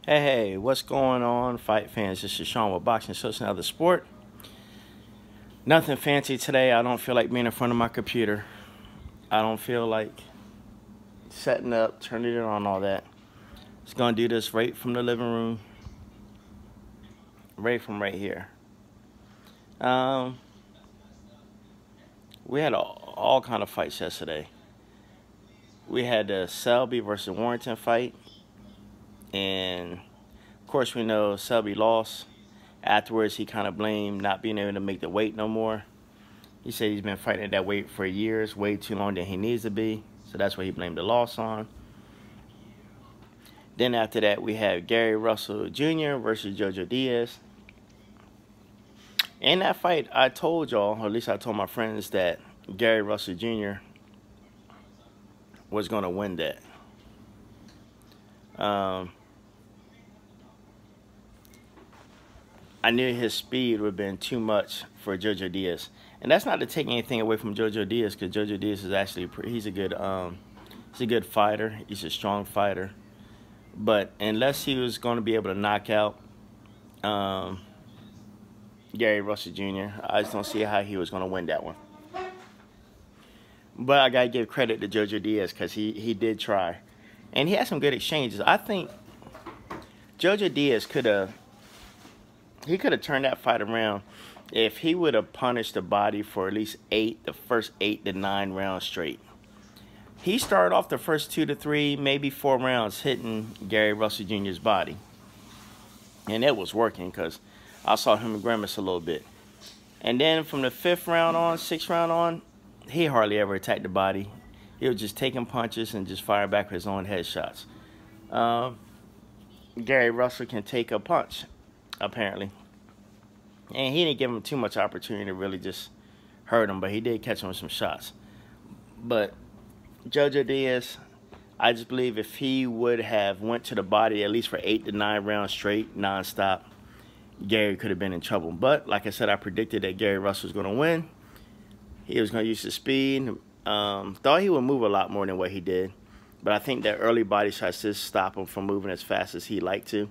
Hey, what's going on, fight fans? This is Sean with Boxing Socialist and Other Sport. Nothing fancy today. I don't feel like being in front of my computer. I don't feel like setting up, turning it on, all that. Just gonna do this right from the living room, right from right here. We had all kind of fights yesterday. We had the Selby versus Warrington fight. And of course, we know Selby lost. Afterwards, he kind of blamed not being able to make the weight no more. He said he's been fighting at that weight for years, way too long than he needs to be. So that's what he blamed the loss on. Then after that, we had Gary Russell Jr. versus Jojo Diaz. In that fight, I told y'all, or at least I told my friends, that Gary Russell Jr. was going to win that. I knew his speed would have been too much for Jojo Diaz, and that's not to take anything away from Jojo Diaz, because Jojo Diaz is actually he's a good fighter. He's a strong fighter, but unless he was going to be able to knock out Gary Russell Jr., I just don't see how he was going to win that one. But I gotta give credit to Jojo Diaz because he did try, and he had some good exchanges. I think Jojo Diaz could have turned that fight around if he would have punished the body for at least the first 8 to 9 rounds straight. He started off the first 2 to 3, maybe 4 rounds hitting Gary Russell Jr.'s body. And it was working because I saw him grimace a little bit. And then from the 5th round on, 6th round on, he hardly ever attacked the body. He was just taking punches and just firing back his own headshots. Gary Russell can take a punch, apparently. And he didn't give him too much opportunity to really just hurt him, but he did catch him with some shots. But Jojo Diaz, I just believe if he would have went to the body at least for 8 to 9 rounds straight, nonstop, Gary could have been in trouble. But like I said, I predicted that Gary Russell was going to win. He was going to use his speed. Thought he would move a lot more than what he did. But I think that early body shots just stop him from moving as fast as he'd like to.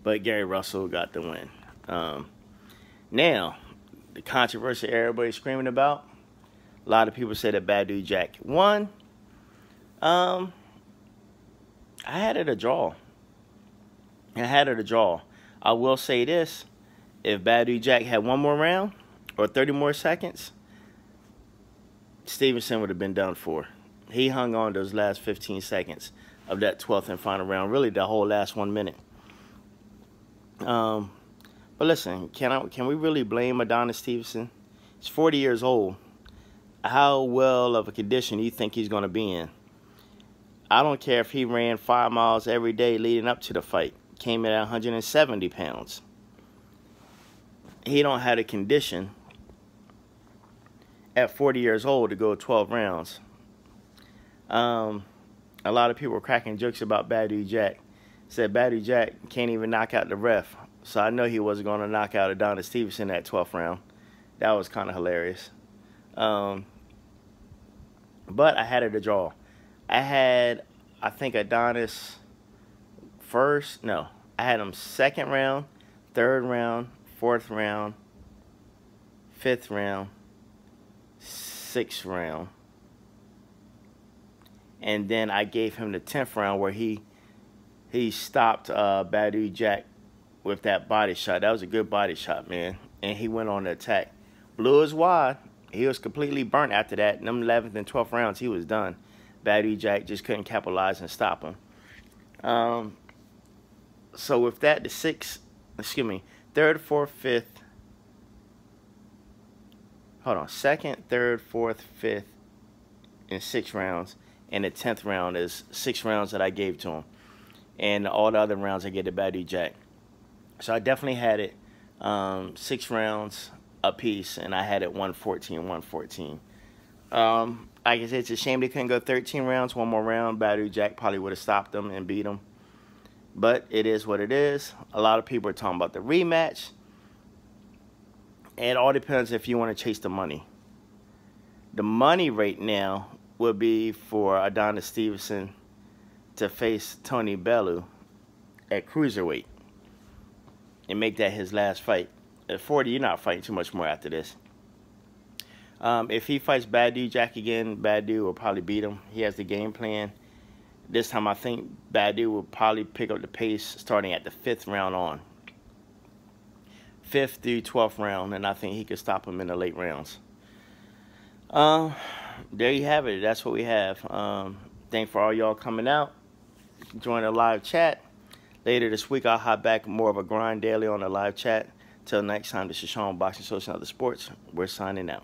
But Gary Russell got the win. Now, the controversy everybody's screaming about. A lot of people say that Badou Jack won. I had it a draw. I will say this. If Badou Jack had one more round or 30 more seconds, Stevenson would have been done for. He hung on those last 15 seconds of that 12th and final round, really the whole last 1 minute. But listen, can we really blame Adonis Stevenson? He's 40 years old. How well of a condition do you think he's going to be in? I don't care if he ran 5 miles every day leading up to the fight. Came in at 170 pounds. He don't have the condition at 40 years old to go 12 rounds. A lot of people were cracking jokes about Badou Jack. Said Badou Jack can't even knock out the ref. So I know he wasn't going to knock out Adonis Stevenson at 12th round. That was kind of hilarious. But I had it a draw. I think Adonis first. No, I had him 2nd round, 3rd round, 4th round, 5th round, 6th round. And then I gave him the 10th round where he stopped Badou Jack with that body shot. That was a good body shot, man. And he went on the attack. Blew his wad. He was completely burnt after that. In them 11th and 12th rounds, he was done. Badou Jack just couldn't capitalize and stop him. So with that, the 3rd, 4th, 5th. Hold on. 2nd, 3rd, 4th, 5th, and 6th rounds. And the 10th round is 6 rounds that I gave to him. And all the other rounds I gave to Badou Jack. So I definitely had it 6 rounds apiece, and I had it 114. Like I said, it's a shame they couldn't go 13 rounds. One more round, Badou Jack probably would have stopped them and beat them. But it is what it is. A lot of people are talking about the rematch. It all depends if you want to chase the money. The money right now would be for Adonis Stevenson to face Tony Bellew at cruiserweight and make that his last fight. At 40, you're not fighting too much more after this. If he fights Badou Jack again, Badou will probably beat him. He has the game plan. This time I think Badou will probably pick up the pace starting at the 5th round on. 5th through 12th round, and I think he could stop him in the late rounds. There you have it. That's what we have. Thanks for all y'all coming out. Join the live chat. Later this week, I'll hop back more of a grind daily on the live chat. Till next time, this is Sean, Boxing Social and Other Sports. We're signing out.